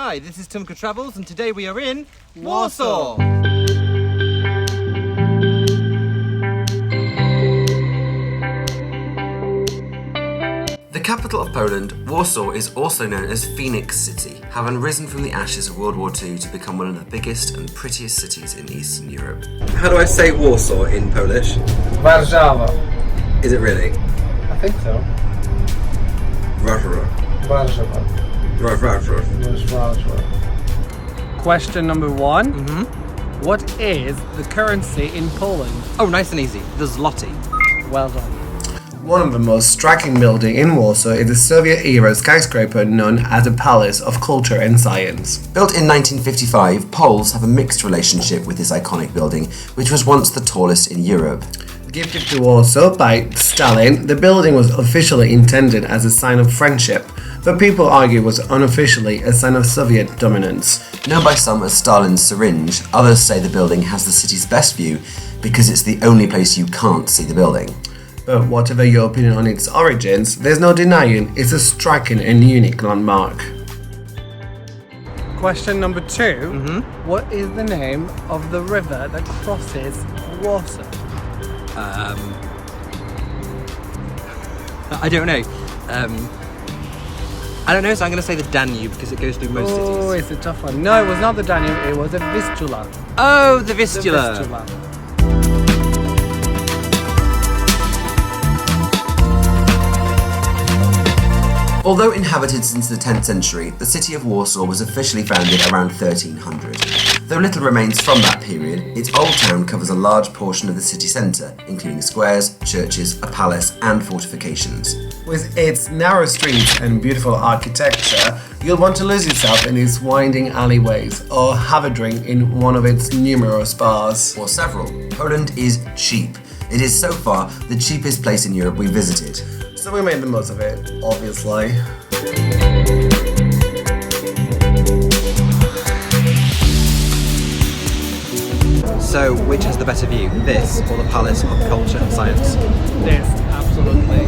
Hi, this is Tumka Travels and today we are in Warsaw! The capital of Poland, Warsaw is also known as Phoenix City, having risen from the ashes of World War II to become one of the biggest and prettiest cities in Eastern Europe. How do I say Warsaw in Polish? Warszawa. Is it really? I think so. Warszawa. Warszawa. Warszawa. Question number 1. What is the currency in Poland? Oh, nice and easy. The zloty. Well done. One of the most striking buildings in Warsaw is the Soviet-era skyscraper known as the Palace of Culture and Science. Built in 1955, Poles have a mixed relationship with this iconic building, which was once the tallest in Europe. Gifted to Warsaw by Stalin, the building was officially intended as a sign of friendship, but people argue it was unofficially a sign of Soviet dominance. Known by some as Stalin's syringe, others say the building has the city's best view because it's the only place you can't see the building. But whatever your opinion on its origins, there's no denying it's a striking and unique landmark. Question number 2. What is the name of the river that crosses Warsaw? I don't know. I don't know, so I'm going to say the Danube because it goes through most Oh, cities. it's a tough one. No, it was not the Danube, it was the Vistula. Oh, the The Vistula. Vistula. Although inhabited since the 10th century, the city of Warsaw was officially founded around 1300. Though little remains from that period, its old town covers a large portion of the city centre, including squares, churches, a palace and fortifications. With its narrow streets and beautiful architecture, you'll want to lose yourself in its winding alleyways or have a drink in one of its numerous bars. Or several. Poland is cheap. It is so far the cheapest place in Europe we visited. So we made the most of it, obviously. So, which has the better view? This or the Palace of Culture and Science? This, absolutely.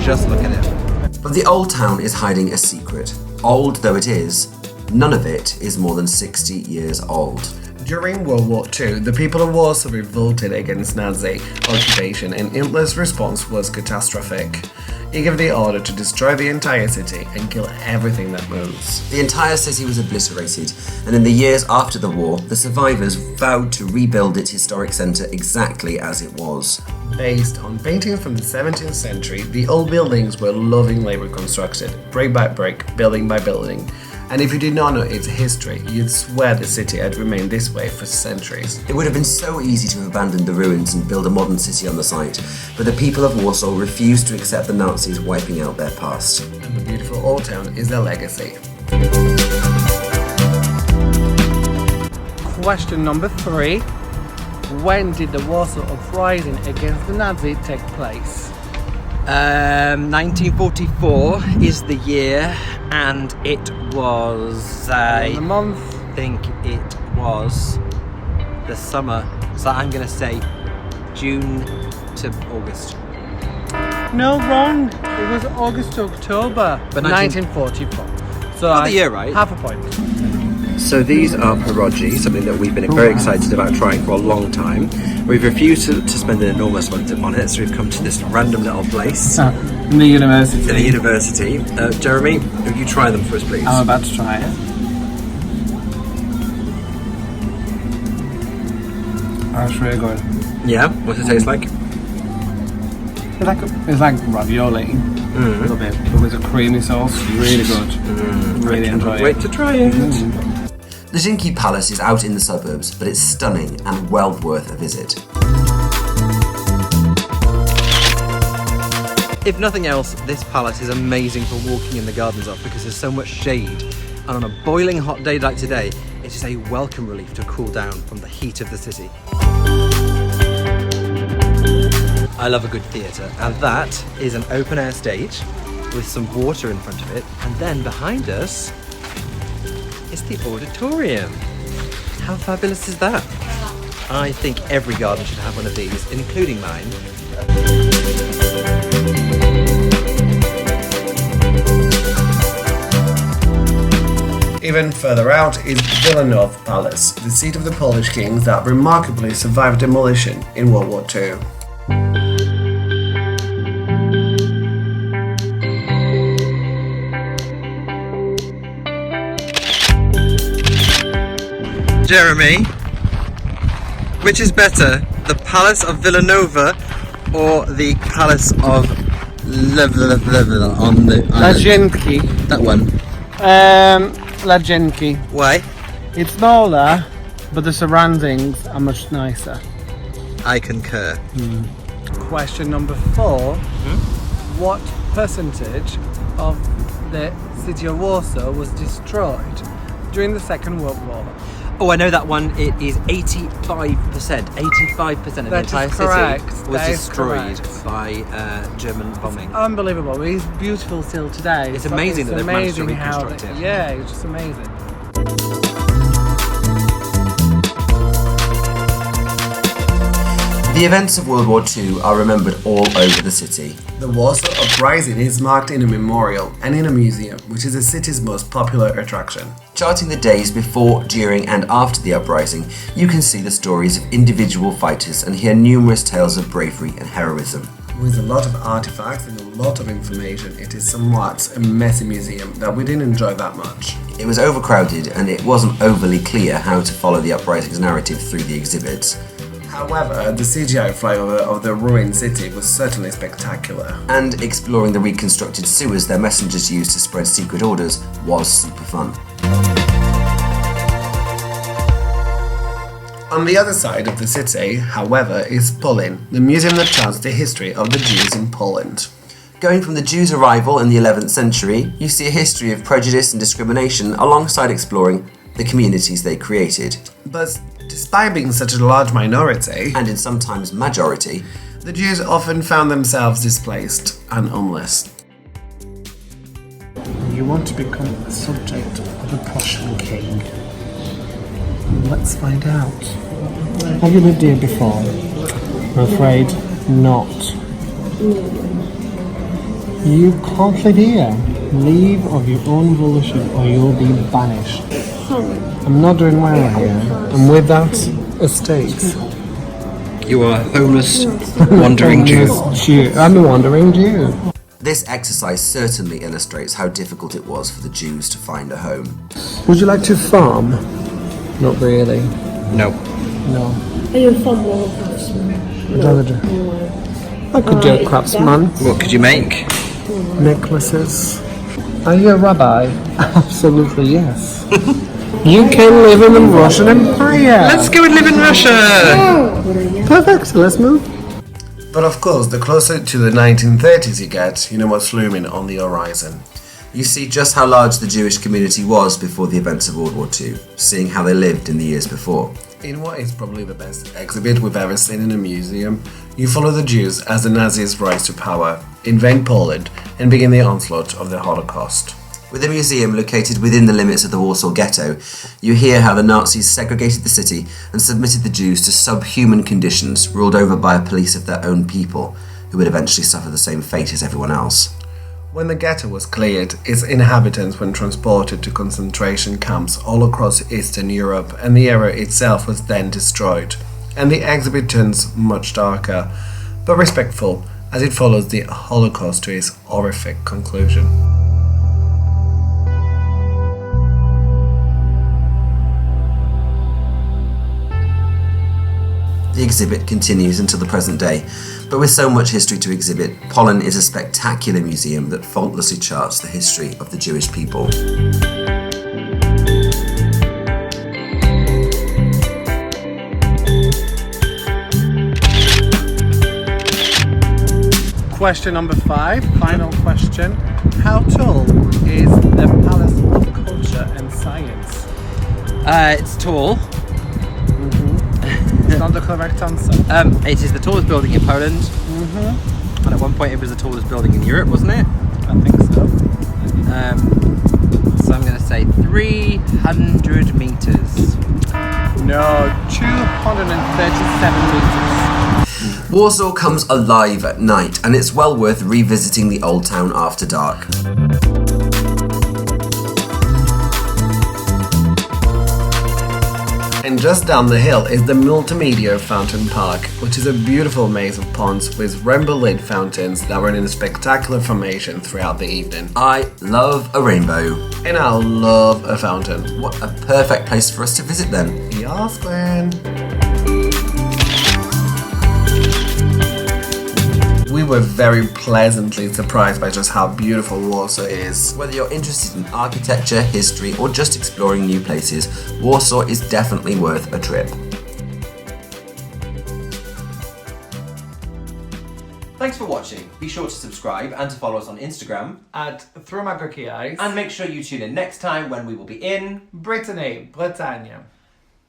Just look at it. But the old town is hiding a secret. Old though it is, none of it is more than 60 years old. During World War II, the people of Warsaw revolted against Nazi occupation and Hitler's response was catastrophic. He gave the order to destroy the entire city and kill everything that moves. The entire city was obliterated, and in the years after the war, the survivors vowed to rebuild its historic centre exactly as it was. Based on paintings from the 17th century, the old buildings were lovingly reconstructed, brick by brick, building by building. And if you did not know its history, you'd swear the city had remained this way for centuries. It would have been so easy to have abandoned the ruins and build a modern city on the site, but the people of Warsaw refused to accept the Nazis wiping out their past. And the beautiful old town is their legacy. Question number 3. When did the Warsaw Uprising against the Nazis take place? 1944 is the year, and it was, The month? I think it was the summer. So I'm going to say June to August. No, wrong. It was August to October. But 1944. So Got the year right. Half a point. So these are pierogi, something that we've been very excited about trying for a long time. We've refused to spend an enormous amount on it, so we've come to this random little place In the university. in the university. Jeremy, will you try them for us, please? I'm about to try it. That's really good. Yeah, what's it taste like? It's like ravioli. A little bit, but with a creamy sauce. Really good. Really enjoy it. Wait to try it. Lazienki Palace is out in the suburbs, but it's stunning and well worth a visit. If nothing else, this palace is amazing for walking in the gardens of because there's so much shade. And on a boiling hot day like today, it is a welcome relief to cool down from the heat of the city. I love a good theatre, and that is an open air stage with some water in front of it, and then behind us is the auditorium. How fabulous is that? I think every garden should have one of these, including mine. Even further out is Wilanow Palace, the seat of the Polish kings that remarkably survived demolition in World War II. Jeremy, which is better, the Palace of Villanova or the Palace of on the Lazienki. that one? Lazienki. Why? It's smaller, but the surroundings are much nicer. I concur. Question number 4. What percentage of the city of Warsaw was destroyed during the Second World War? Oh, I know that one. It is 85%. 85% of the That is entire correct. city was That is destroyed correct. by German bombing. Unbelievable. It's beautiful still today. It's amazing that they've managed to amazing how reconstruct it. Yeah, it's just amazing. The events of World War II are remembered all over the city. The Warsaw Uprising is marked in a memorial and in a museum, which is the city's most popular attraction. Charting the days before, during and after the uprising, you can see the stories of individual fighters and hear numerous tales of bravery and heroism. With a lot of artifacts and a lot of information, it is somewhat a messy museum that we didn't enjoy that much. It was overcrowded and it wasn't overly clear how to follow the uprising's narrative through the exhibits. However, the CGI flyover of the ruined city was certainly spectacular. And exploring the reconstructed sewers their messengers used to spread secret orders was super fun. On the other side of the city, however, is Polin, the museum that charts the history of the Jews in Poland. Going from the Jews' arrival in the 11th century, you see a history of prejudice and discrimination alongside exploring the communities they created. But despite being such a large minority, And in sometimes majority, the Jews often found themselves displaced and homeless. You want to become a subject of a Prussian king? Let's find out. Have you lived here before? I'm afraid not. You can't live here. Leave of your own volition or you'll be banished. I'm not doing well here, and with that, estates. You are a homeless, wandering Jew. I'm a wandering Jew. this exercise certainly illustrates how difficult it was for the Jews to find a home. Would you like to farm? Not really. No. No. Are you a farm or a craftsman? I could do a craftsman. What could you make? Necklaces. Are you a rabbi? Absolutely yes. You can live in the Russian Empire. Let's go and live in Russia! Perfect. Let's move. But of course, the closer to the 1930s you get, you know what's looming on the horizon. You see just how large the Jewish community was before the events of World War II, seeing how they lived in the years before. In what is probably the best exhibit we've ever seen in a museum, you follow the Jews as the Nazis rise to power, invade Poland, and begin the onslaught of the Holocaust. With the museum located within the limits of the Warsaw Ghetto, you hear how the Nazis segregated the city and submitted the Jews to subhuman conditions ruled over by a police of their own people, who would eventually suffer the same fate as everyone else. When the ghetto was cleared, its inhabitants were transported to concentration camps all across Eastern Europe, and the area itself was then destroyed. And the exhibit turns much darker, but respectful, as it follows the Holocaust to its horrific conclusion. The exhibit continues until the present day, but with so much history to exhibit, Polin is a spectacular museum that faultlessly charts the history of the Jewish people. Question number 5, final question. How tall is the Palace of Culture and Science? It's tall. It's not the correct answer. It is the tallest building in Poland. And at one point it was the tallest building in Europe, wasn't it? I think so. So I'm going to say 300 meters. No, 237 meters. Warsaw comes alive at night, and it's well worth revisiting the old town after dark. And just down the hill is the Multimedia Fountain Park, which is a beautiful maze of ponds with rainbow-lit fountains that run in a spectacular formation throughout the evening. I love a rainbow. And I love a fountain. What a perfect place for us to visit then. Yes, Glenn. We were very pleasantly surprised by just how beautiful Warsaw is. Whether you're interested in architecture, history, or just exploring new places, Warsaw is definitely worth a trip. Thanks for watching. Be sure to subscribe and to follow us on Instagram. At Through My Cookie Eyes. And make sure you tune in next time when we will be in Brittany, Bretagne.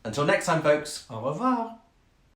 Until next time, folks. Au revoir.